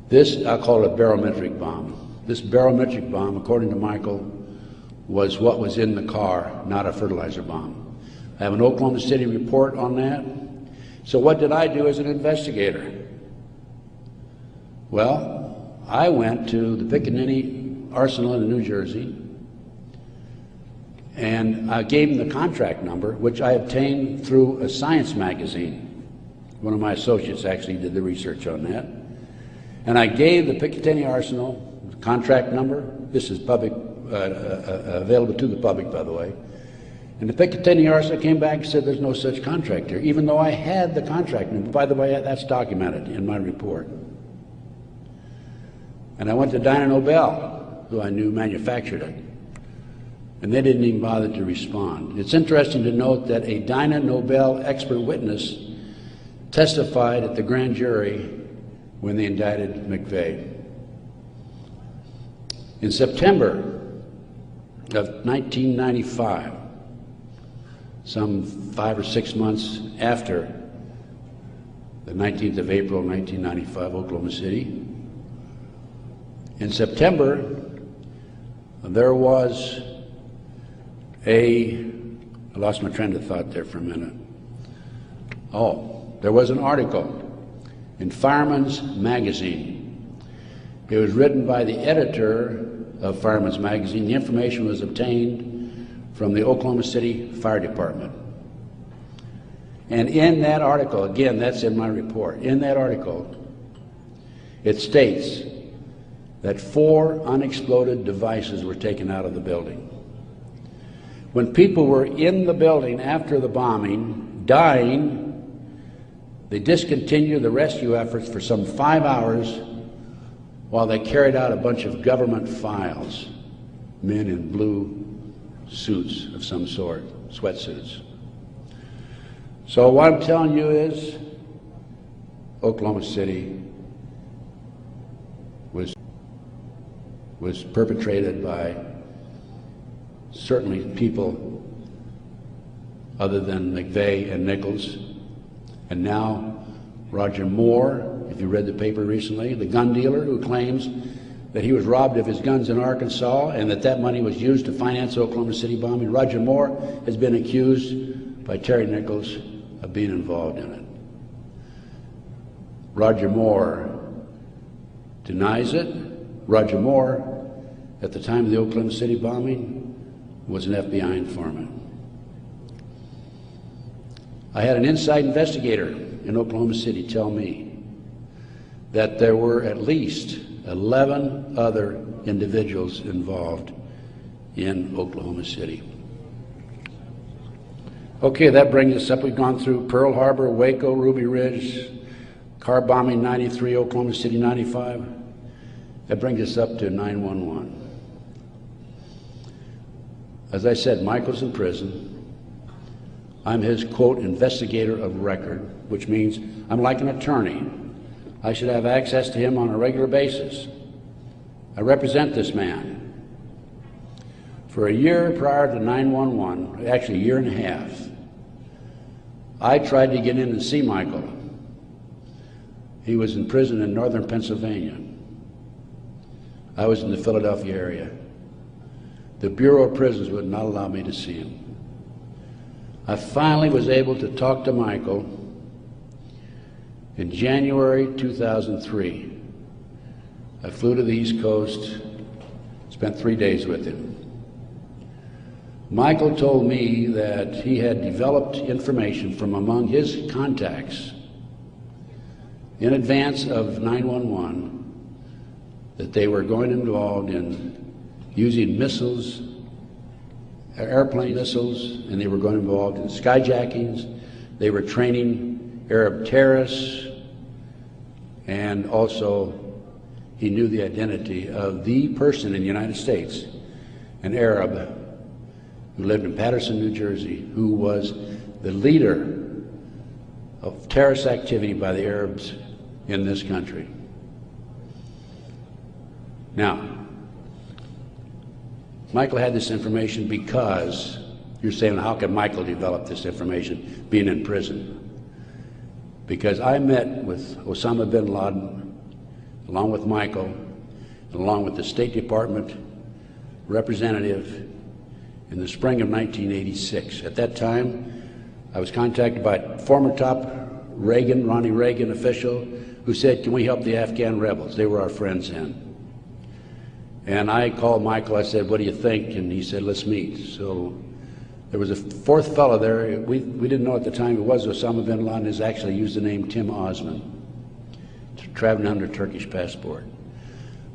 This, I'll call it a barometric bomb. This barometric bomb, according to Michael, was what was in the car, not a fertilizer bomb. I have an Oklahoma City report on that. So what did I do as an investigator? Well, I went to the Pickaninny Arsenal in New Jersey, and I gave him the contract number, which I obtained through a science magazine. One of my associates actually did the research on that. And I gave the Picatinny Arsenal the contract number. This is public, available to the public, by the way. And the Picatinny Arsenal came back and said there's no such contract here, even though I had the contract number. By the way, that's documented in my report. And I went to Dyna Nobel, who I knew manufactured it, and they didn't even bother to respond. It's interesting to note that a Dyna Nobel expert witness testified at the grand jury when they indicted McVeigh. In September of 1995, some 5 or 6 months after the 19th of April, 1995, Oklahoma City, In September, there was I lost my train of thought there for a minute. Oh, there was an article in Fireman's Magazine. It was written by the editor of Fireman's Magazine. The information was obtained from the Oklahoma City Fire Department. And in that article, again, that's in my report, in that article, it states that 4 unexploded devices were taken out of the building. When people were in the building after the bombing, dying, they discontinued the rescue efforts for some 5 hours while they carried out a bunch of government files, men in blue suits of some sort, sweatsuits. So what I'm telling you is Oklahoma City was perpetrated by certainly people other than McVeigh and Nichols, and now Roger Moore, if you read the paper recently, the gun dealer who claims that he was robbed of his guns in Arkansas and that money was used to finance the Oklahoma City bombing. Roger Moore has been accused by Terry Nichols of being involved in it. Roger Moore denies it. Roger Moore, at the time of the Oklahoma City bombing, was an FBI informant. I had an inside investigator in Oklahoma City tell me that there were at least 11 other individuals involved in Oklahoma City. Okay, that brings us up. We've gone through Pearl Harbor, Waco, Ruby Ridge, car bombing 93, Oklahoma City 95. That brings us up to 9/11. As I said, Michael's in prison. I'm his, quote, investigator of record, which means I'm like an attorney. I should have access to him on a regular basis. I represent this man. For a year prior to 9/11, actually a year and a half, I tried to get in and see Michael. He was in prison in northern Pennsylvania. I was in the Philadelphia area. The Bureau of Prisons would not allow me to see him. I finally was able to talk to Michael in January 2003. I flew to the East Coast, spent 3 days with him. Michael told me that he had developed information from among his contacts in advance of 9/11 that they were going involved in using missiles, airplane missiles, and they were going involved in skyjackings. They were training Arab terrorists, and also he knew the identity of the person in the United States, an Arab who lived in Paterson, New Jersey, who was the leader of terrorist activity by the Arabs in this country. Now, Michael had this information because, you're saying, how can Michael develop this information being in prison? Because I met with Osama bin Laden, along with Michael, and along with the State Department representative in the spring of 1986. At that time, I was contacted by former top Ronnie Reagan official who said, can we help the Afghan rebels? They were our friends then. And I called Michael, I said, what do you think? And he said, let's meet. So there was a fourth fellow there. We didn't know at the time it was Osama bin Laden. Has actually used the name Tim Osman, traveling under Turkish passport.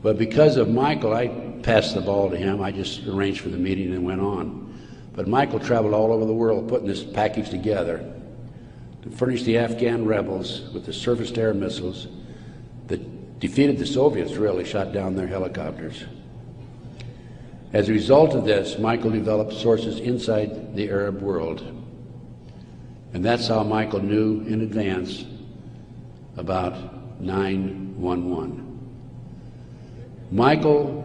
But because of Michael, I passed the ball to him. I just arranged for the meeting and went on. But Michael traveled all over the world putting this package together to furnish the Afghan rebels with the surface-to-air missiles that defeated the Soviets, really shot down their helicopters. As a result of this, Michael developed sources inside the Arab world. And that's how Michael knew in advance about 9/11. Michael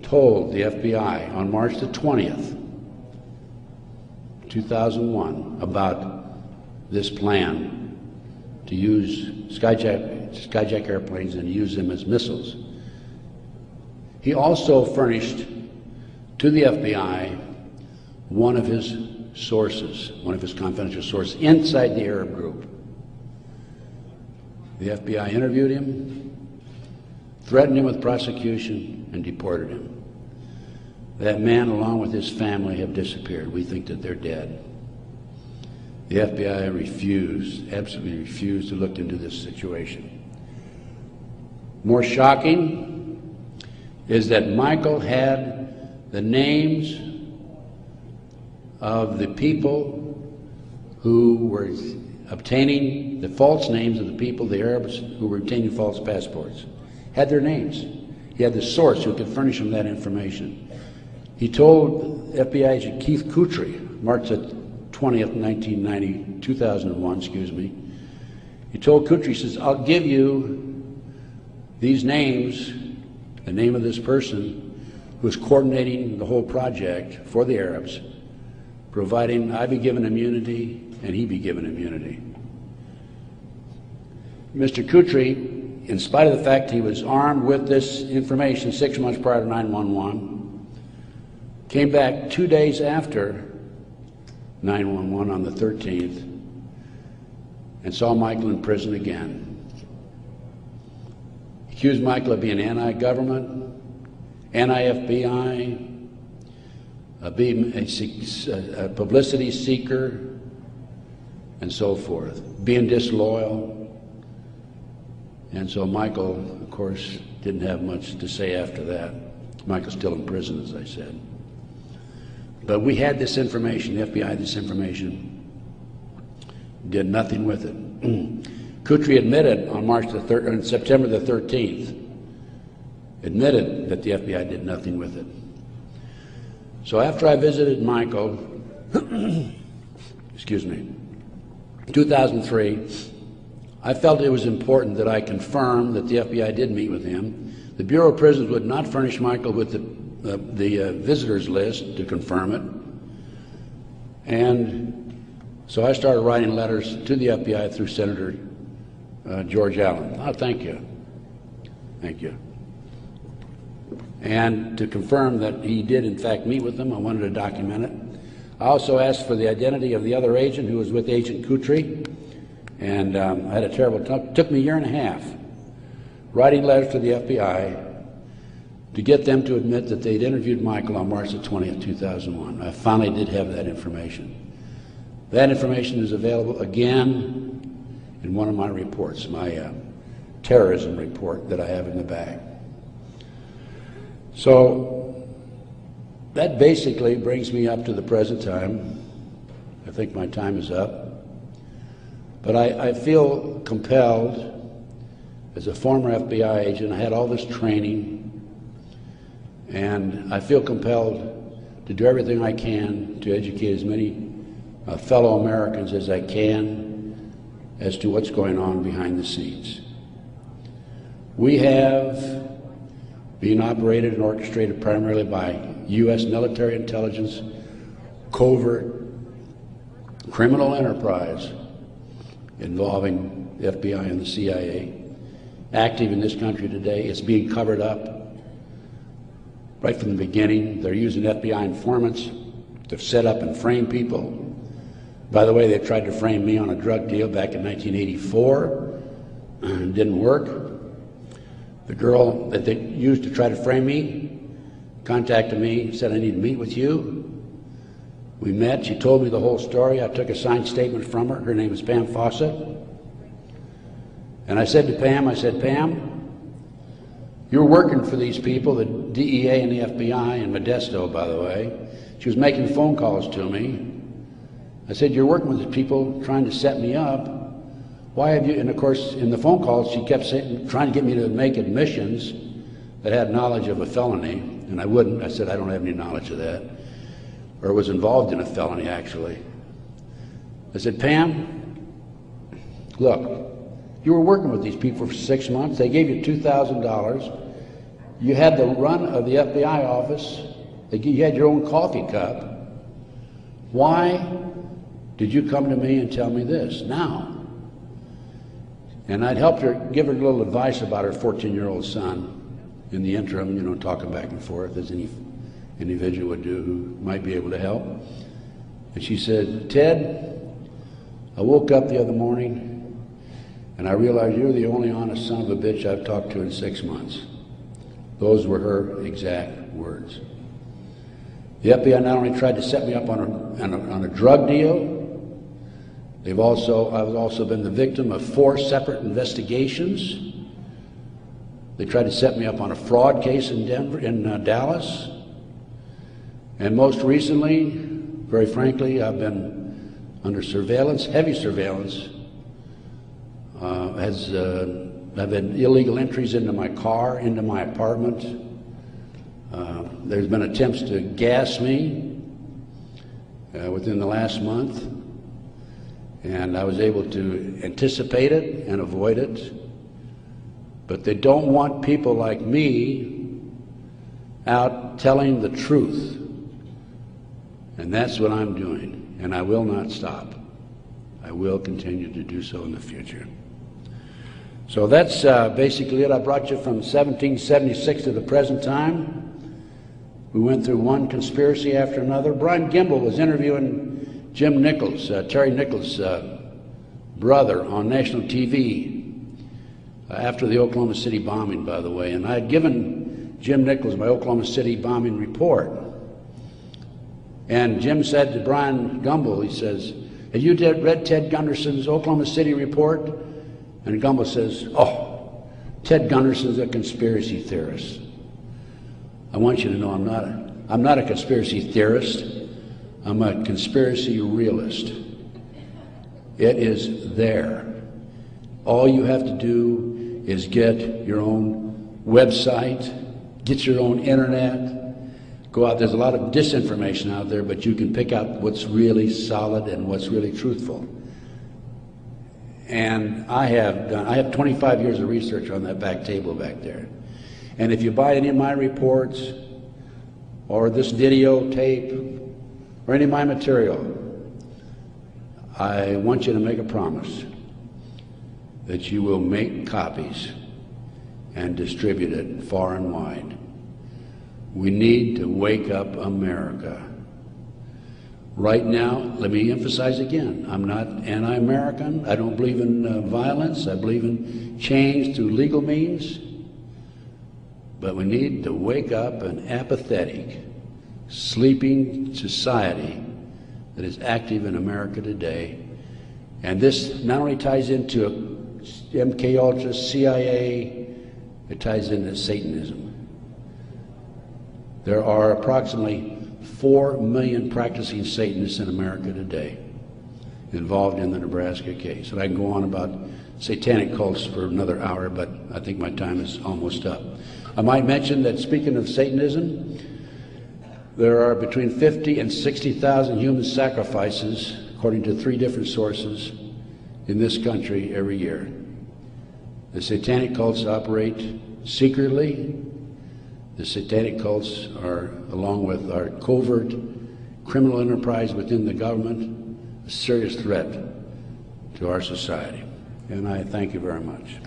told the FBI on March the 20th, 2001, about this plan to use skyjack airplanes and use them as missiles. He also furnished to the FBI one of his sources, one of his confidential sources inside the Arab group. The FBI interviewed him, threatened him with prosecution, and deported him. That man, along with his family, have disappeared. We think that they're dead. The FBI refused, absolutely refused, to look into this situation. More shocking is that Michael had the names of the people who were obtaining the false names of the people, the Arabs who were obtaining false passports. Had their names. He had the source who could furnish him that information. He told FBI agent Keith Kutry, March 20th, 2001, excuse me. He told Kutry, he says, I'll give you these names, the name of this person who is coordinating the whole project for the Arabs, providing I be given immunity and he be given immunity. Mr. Kutry, in spite of the fact he was armed with this information 6 months prior to 9/11, came back 2 days after 9/11 on the 13th and saw Michael in prison again. He accused Michael of being anti-government, anti-FBI, being a publicity seeker, and so forth, being disloyal. And so Michael, of course, didn't have much to say after that. Michael's still in prison, as I said. But we had this information, the FBI had this information, did nothing with it. Kutry admitted on September the 13th, admitted that the FBI did nothing with it. So after I visited Michael, excuse me, 2003, I felt it was important that I confirm that the FBI did meet with him. The Bureau of Prisons would not furnish Michael with the visitors list to confirm it. And so I started writing letters to the FBI through Senator George Allen. Oh, thank you. Thank you. And to confirm that he did in fact meet with them, I wanted to document it. I also asked for the identity of the other agent who was with Agent Kutry. And I had a terrible time. It took me a year and a half writing letters to the FBI to get them to admit that they'd interviewed Michael on March the 20th, 2001. I finally did have that information. That information is available again in one of my reports, my terrorism report that I have in the bag. So that basically brings me up to the present time. I think my time is up. But I feel compelled, as a former FBI agent, I had all this training, and I feel compelled to do everything I can to educate as many fellow Americans as I can as to what's going on behind the scenes. We have been operated and orchestrated primarily by U.S. military intelligence, covert criminal enterprise involving the FBI and the CIA, active in this country today. It's being covered up right from the beginning. They're using FBI informants to set up and frame people. By the way, they tried to frame me on a drug deal back in 1984. It didn't work. The girl that they used to try to frame me contacted me, said, I need to meet with you. We met, she told me the whole story. I took a signed statement from her. Her name is Pam Fawcett. And I said to Pam, Pam, you're working for these people, the DEA and the FBI, and Modesto, by the way. She was making phone calls to me. I said, you're working with these people trying to set me up. Why have you, and of course, in the phone calls, she kept saying, trying to get me to make admissions that had knowledge of a felony, and I wouldn't. I said, I don't have any knowledge of that. Or was involved in a felony, actually. I said, Pam, look, you were working with these people for 6 months. They gave you $2,000. You had the run of the FBI office. You had your own coffee cup. Why did you come to me and tell me this now? And I'd helped her, give her a little advice about her 14-year-old son in the interim, you know, talking back and forth as any individual would do who might be able to help. And she said, Ted, I woke up the other morning and I realized you're the only honest son of a bitch I've talked to in 6 months. Those were her exact words. The FBI not only tried to set me up on a drug deal, I've also been the victim of 4 separate investigations. They tried to set me up on a fraud case in Dallas. And most recently, very frankly, I've been under surveillance, heavy surveillance. I've had illegal entries into my car, into my apartment. There's been attempts to gas me within the last month. And I was able to anticipate it and avoid it. But they don't want people like me out telling the truth. And that's what I'm doing. And I will not stop. I will continue to do so in the future. So that's basically it. I brought you from 1776 to the present time. We went through one conspiracy after another. Brian Gimble was interviewing Jim Nichols, Terry Nichols' brother, on national TV after the Oklahoma City bombing, by the way. And I had given Jim Nichols my Oklahoma City bombing report. And Jim said to Brian Gumble, he says, have you read Ted Gunderson's Oklahoma City report? And Gumble says, oh, Ted Gunderson's a conspiracy theorist. I want you to know I'm not a conspiracy theorist. I'm a conspiracy realist. It is there. All you have to do is get your own website, get your own internet, go out. There's a lot of disinformation out there, but you can pick out what's really solid and what's really truthful. And I have 25 years of research on that back table back there. And if you buy any of my reports or this videotape or any of my material, I want you to make a promise that you will make copies and distribute it far and wide. We need to wake up America. Right now, let me emphasize again, I'm not anti-American. I don't believe in violence. I believe in change through legal means. But we need to wake up an apathetic, sleeping society that is active in America today. And this not only ties into MK Ultra, CIA, it ties into Satanism. There are approximately 4 million practicing Satanists in America today involved in the Nebraska case. And I can go on about satanic cults for another hour, but I think my time is almost up. I might mention that, speaking of Satanism, there are between 50 and 60,000 human sacrifices, according to 3 different sources, in this country every year. The satanic cults operate secretly. The satanic cults are, along with our covert criminal enterprise within the government, a serious threat to our society. And I thank you very much.